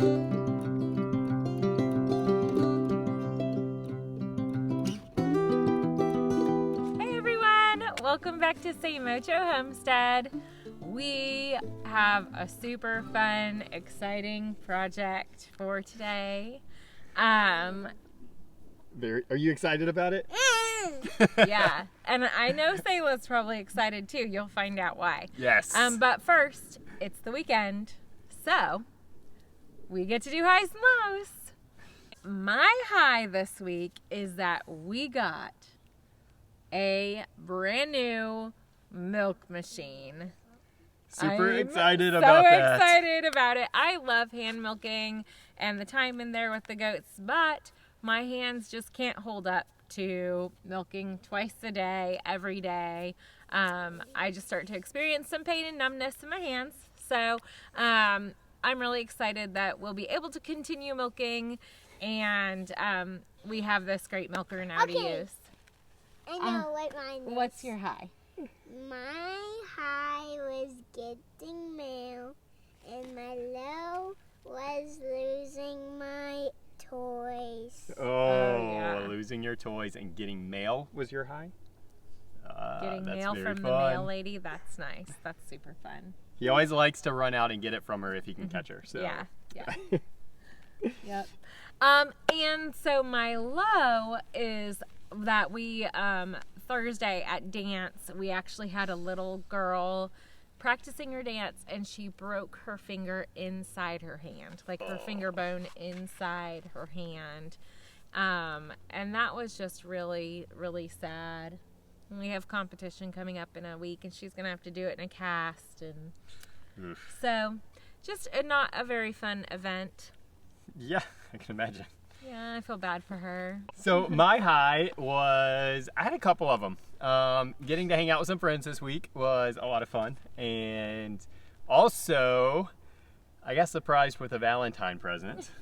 Hey everyone, welcome back to St. Mocho Homestead. We have a super fun, exciting project for today. Are you excited about it? Yeah, and I know Sayla's probably excited too. You'll find out why. Yes. But first, it's the weekend, so we get to do highs and lows. My high this week is that we got a brand new milk machine. Super excited so about that. excited about it. I love hand milking and the time in there with the goats, but my hands just can't hold up to milking twice a day, every day. I just start to experience some pain and numbness in my hands. So I'm really excited that we'll be able to continue milking, and we have this great milker now to use. I know what mine is. What's your high? My high was getting mail, and my low was losing my toys. Oh, yeah. Losing your toys and getting mail was your high? Getting that's mail very from the fun. mail lady, that's nice. That's super fun. He always likes to run out and get it from her if he can catch her. So. Yeah. Yep. And so my low is that we Thursday at dance, we actually had a little girl practicing her dance, and she broke her finger inside her hand, like her finger bone inside her hand. And that was just really, really sad. We have competition coming up in a week, and she's gonna have to do it in a cast, and so just not a very fun event. Yeah, I can imagine. Yeah, I feel bad for her. So my high was, I had a couple of them. Getting to hang out with some friends this week was a lot of fun. And also, I got surprised with a Valentine present.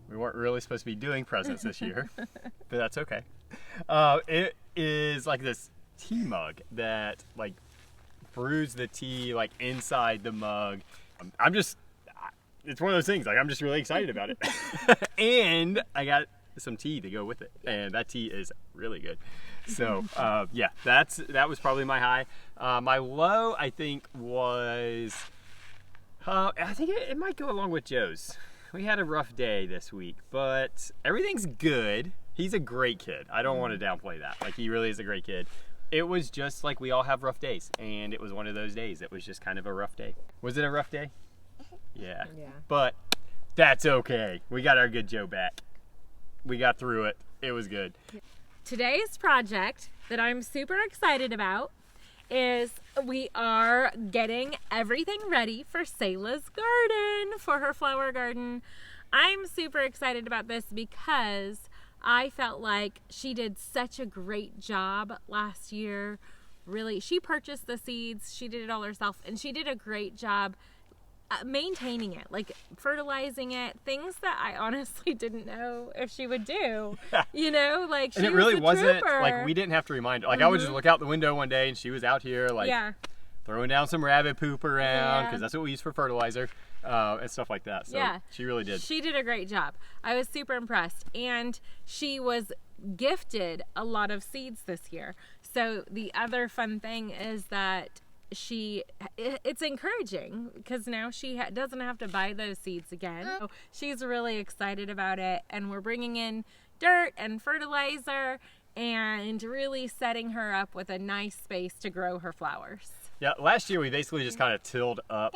We weren't really supposed to be doing presents this year, but that's okay. It is like this tea mug that like brews the tea like inside the mug. It's one of those things, like I'm just really excited about it. And I got some tea to go with it, and that tea is really good. So yeah, that was probably my high. My low, I think, was I think it might go along with Joe's. We had a rough day this week, but everything's good. He's a great kid. I don't want to downplay that. Like, he really is a great kid. It was just like we all have rough days, and it was one of those days. It was just kind of a rough day. Was it a rough day? Yeah. But that's okay. We got our good Joe back. We got through it. It was good. Today's project that I'm super excited about is we are getting everything ready for Sayla's garden, for her flower garden. I'm super excited about this because I felt like she did such a great job last year. Really, she purchased the seeds, she did it all herself, and she did a great job maintaining it, like fertilizing it, things that I honestly didn't know if she would do. You know, like she and it really wasn't trooper. like we didn't have to remind her. Like I would just look out the window one day and she was out here like throwing down some rabbit poop around because that's what we use for fertilizer and stuff like that. So she really did. She did a great job. I was super impressed, and she was gifted a lot of seeds this year. So the other fun thing is that it's encouraging because now she doesn't have to buy those seeds again. So she's really excited about it, and we're bringing in dirt and fertilizer and really setting her up with a nice space to grow her flowers. Yeah, last year we basically just kind of tilled up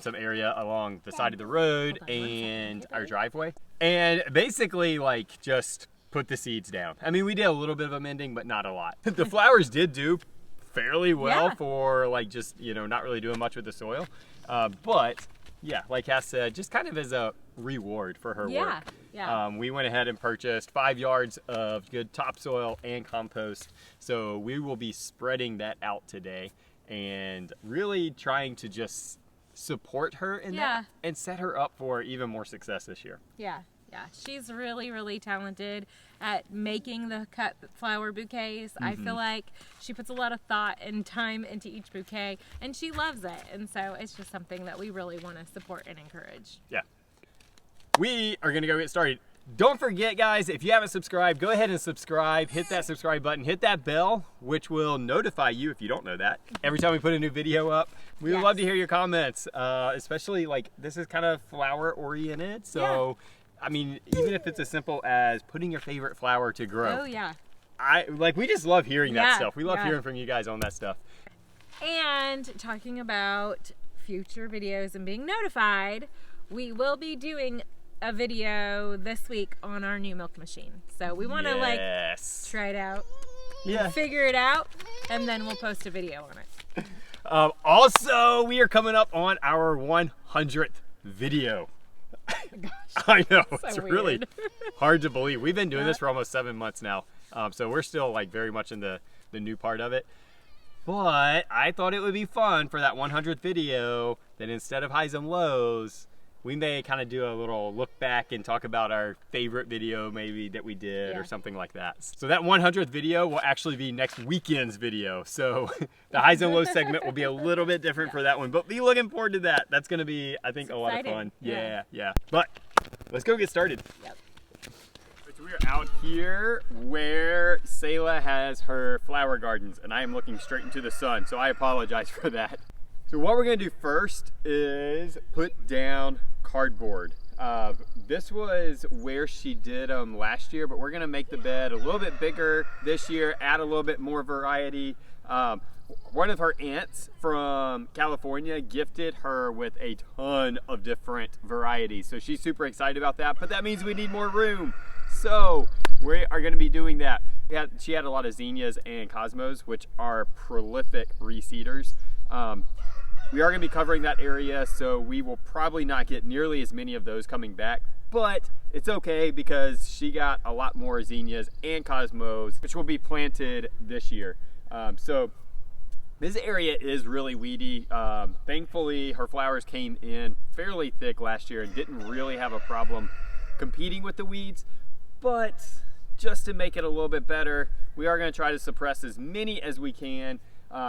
some area along the side of the road and our driveway, and basically like just put the seeds down. I mean, we did a little bit of amending, but not a lot. The flowers did do fairly well for like just, you know, not really doing much with the soil. But yeah, like Cass said, just kind of as a reward for her work. We went ahead and purchased 5 yards of good topsoil and compost. So we will be spreading that out today and really trying to just support her in that and set her up for even more success this year. Yeah. Yeah, she's really, really talented at making the cut flower bouquets. I feel like she puts a lot of thought and time into each bouquet, and she loves it. And so it's just something that we really want to support and encourage. Yeah. We are going to go get started. Don't forget, guys, if you haven't subscribed, go ahead and subscribe. Hit that subscribe button. Hit that bell, which will notify you, if you don't know that, every time we put a new video up. We would love to hear your comments, especially like this is kind of flower oriented. So, I mean, even if it's as simple as putting your favorite flower to grow. Oh, yeah. We just love hearing that stuff. We love hearing from you guys on that stuff. And talking about future videos and being notified, we will be doing a video this week on our new milk machine. So we want to like try it out, figure it out, and then we'll post a video on it. Also, we are coming up on our 100th video. I know, it's so really weird. hard to believe. We've been doing this for almost 7 months now. So we're still like very much in the new part of it. But I thought it would be fun for that 100th video that instead of highs and lows, we may kind of do a little look back and talk about our favorite video maybe that we did or something like that. So that 100th video will actually be next weekend's video. So the highs and lows segment will be a little bit different for that one, but be looking forward to that. That's going to be, I think, a lot of fun. Yeah. But let's go get started. Yep. So we are out here where Selah has her flower gardens, and I am looking straight into the sun, so I apologize for that. So what we're gonna do first is put down cardboard. This was where she did them last year, but we're gonna make the bed a little bit bigger this year, add a little bit more variety. One of her aunts from California gifted her with a ton of different varieties, so she's super excited about that, but that means we need more room. So we are gonna be doing that. She had a lot of zinnias and cosmos, which are prolific reseeders. We are going to be covering that area, so we will probably not get nearly as many of those coming back, but it's okay because she got a lot more zinnias and cosmos, which will be planted this year. So this area is really weedy. Thankfully, her flowers came in fairly thick last year and didn't really have a problem competing with the weeds, but just to make it a little bit better, we are going to try to suppress as many as we can.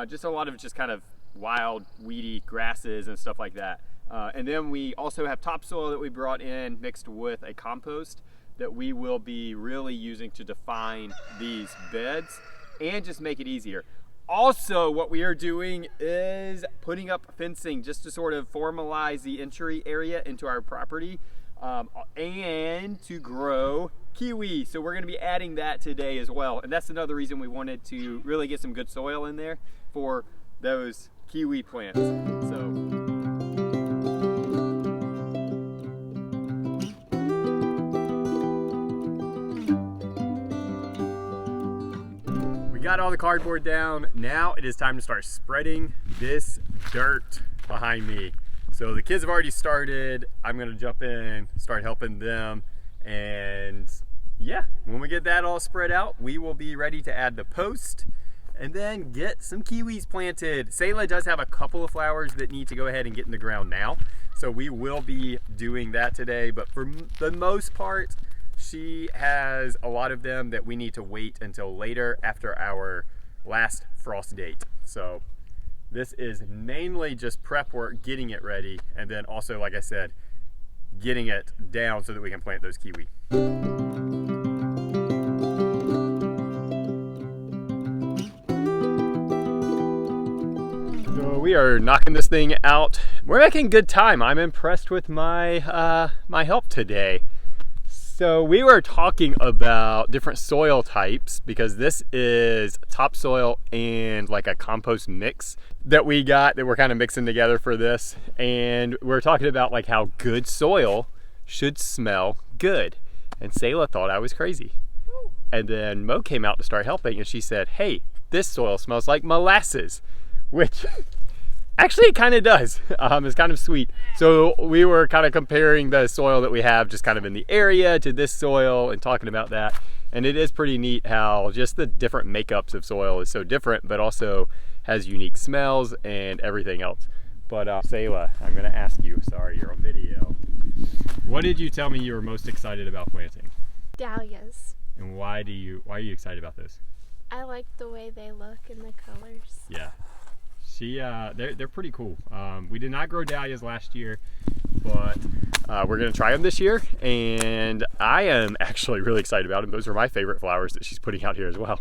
Just a lot of just kind of wild weedy grasses and stuff like that, and then we also have topsoil that we brought in mixed with a compost that we will be really using to define these beds and just make it easier. Also, what we are doing is putting up fencing just to sort of formalize the entry area into our property, and to grow kiwi. So we're going to be adding that today as well, and that's another reason we wanted to really get some good soil in there for those kiwi plants. So we got all the cardboard down. Now it is time to start spreading this dirt behind me. So the kids have already started. I'm gonna jump in, start helping them, and yeah, when we get that all spread out, we will be ready to add the post and then get some kiwis planted. Selah does have a couple of flowers that need to go ahead and get in the ground now, so we will be doing that today, but for the most part, she has a lot of them that we need to wait until later after our last frost date. So this is mainly just prep work, getting it ready, and then also, like I said, getting it down so that we can plant those kiwi. We are knocking this thing out. We're making good time. I'm impressed with my my help today. So we were talking about different soil types because this is topsoil and like a compost mix that we got that we're kind of mixing together for this. And we're talking about like how good soil should smell good. And Selah thought I was crazy. And then Mo came out to start helping and she said, "Hey, this soil smells like molasses," which actually it kind of does. It's kind of sweet. So we were kind of comparing the soil that we have just kind of in the area to this soil and talking about that. And it is pretty neat how just the different makeups of soil is so different, but also has unique smells and everything else. But Selah, I'm gonna ask you, sorry, you're on video. What did you tell me you were most excited about planting? Dahlias. And why are you excited about those? I like the way they look and the colors. Yeah. They're pretty cool. We did not grow dahlias last year, but we're gonna try them this year, and I am actually really excited about them. Those are my favorite flowers that she's putting out here as well.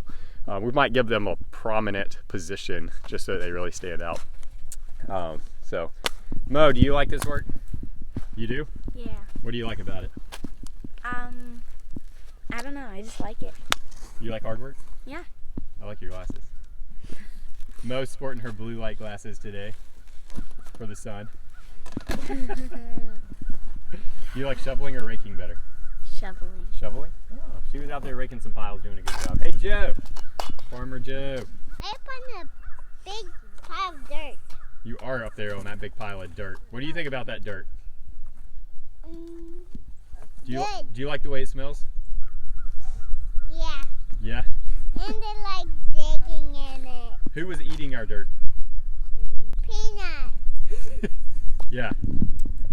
We might give them a prominent position just so they really stand out. So, Mo, do you like this work? You do? Yeah. What do you like about it? I don't know. I just like it. You like hard work? Yeah. I like your glasses. Mo's sporting her blue light glasses today for the sun. You like shoveling or raking better? Shoveling. Shoveling? Oh, she was out there raking some piles doing a good job. Hey, Joe! Farmer Joe. I up on a big pile of dirt. You are up there on that big pile of dirt. What do you think about that dirt? Do you like the way it smells? Yeah. Yeah? And I like digging in it. Who was eating our dirt? Peanut. Yeah.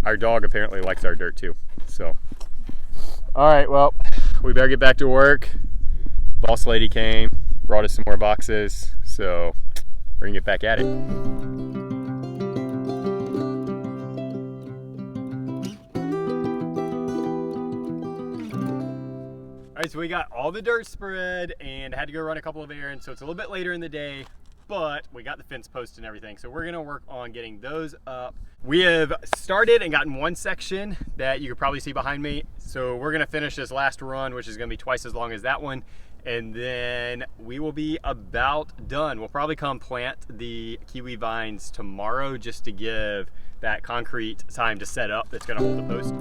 Our dog apparently likes our dirt too. So. All right, well, we better get back to work. Boss lady came, brought us some more boxes, so we're gonna get back at it. All right, so we got all the dirt spread and had to go run a couple of errands, so it's a little bit later in the day, but we got the fence posts and everything, so we're gonna work on getting those up. We have started and gotten one section that you could probably see behind me, so we're gonna finish this last run, which is gonna be twice as long as that one, and then we will be about done. We'll probably come plant the kiwi vines tomorrow just to give that concrete time to set up that's gonna hold the post.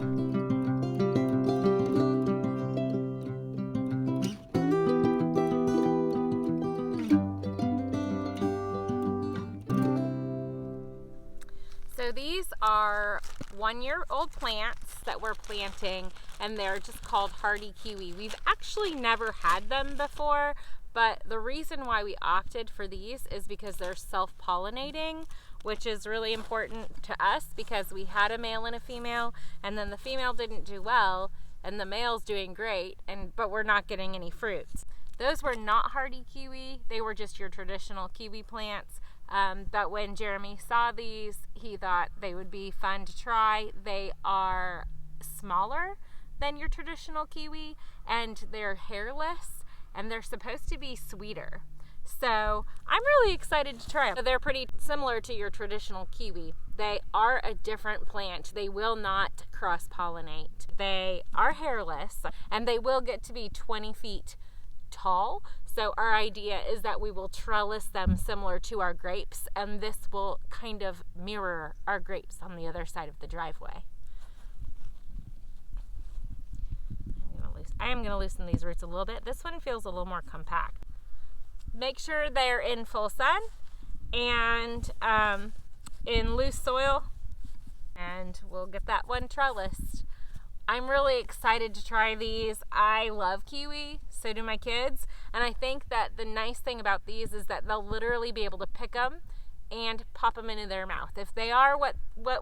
So these are 1-year-old plants that we're planting, and they're just called hardy kiwi. We've actually never had them before, but the reason why we opted for these is because they're self-pollinating, which is really important to us because we had a male and a female, and then the female didn't do well, and the male's doing great, but we're not getting any fruits. Those were not hardy kiwi. They were just your traditional kiwi plants. But when Jeremy saw these, he thought they would be fun to try. They are smaller than your traditional kiwi, and they're hairless, and they're supposed to be sweeter. So I'm really excited to try them. They're pretty similar to your traditional kiwi. They are a different plant. They will not cross-pollinate. They are hairless, and they will get to be 20 feet tall. So our idea is that we will trellis them similar to our grapes, and this will kind of mirror our grapes on the other side of the driveway. I am going to loosen these roots a little bit. This one feels a little more compact. Make sure they're in full sun and in loose soil, and we'll get that one trellised. I'm really excited to try these. I love kiwi, so do my kids, and I think that the nice thing about these is that they'll literally be able to pick them and pop them into their mouth. If they are what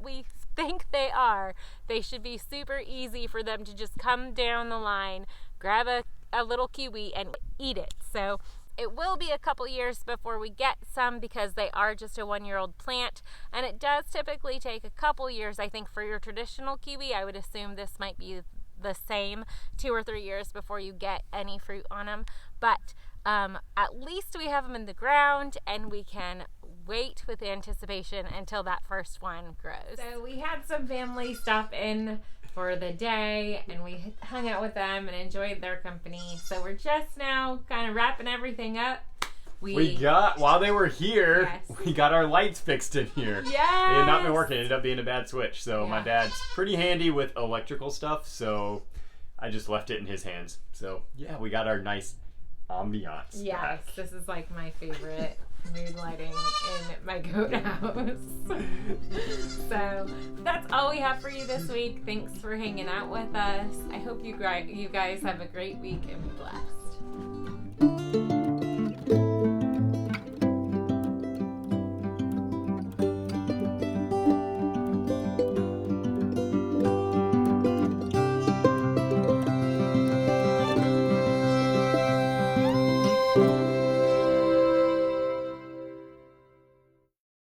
we think they are, they should be super easy for them to just come down the line, grab a little kiwi and eat it. So it will be a couple years before we get some because they are just a 1-year-old plant, and it does typically take a couple years. I think for your traditional kiwi, I would assume this might be the same, 2 or 3 years before you get any fruit on them. But at least we have them in the ground, and we can wait with anticipation until that first one grows. So we had some family stop in for the day, and we hung out with them and enjoyed their company. So we're just now kind of wrapping everything up. While they were here, Yes. we got our lights fixed in here. Yes! It had not been working. It ended up being a bad switch. So Yeah. my dad's pretty handy with electrical stuff, so I just left it in his hands. So yeah, we got our nice ambiance Yes, back. this is like my favorite mood lighting in my goat house. So that's all we have for you this week. Thanks for hanging out with us. I hope you guys have a great week and be blessed.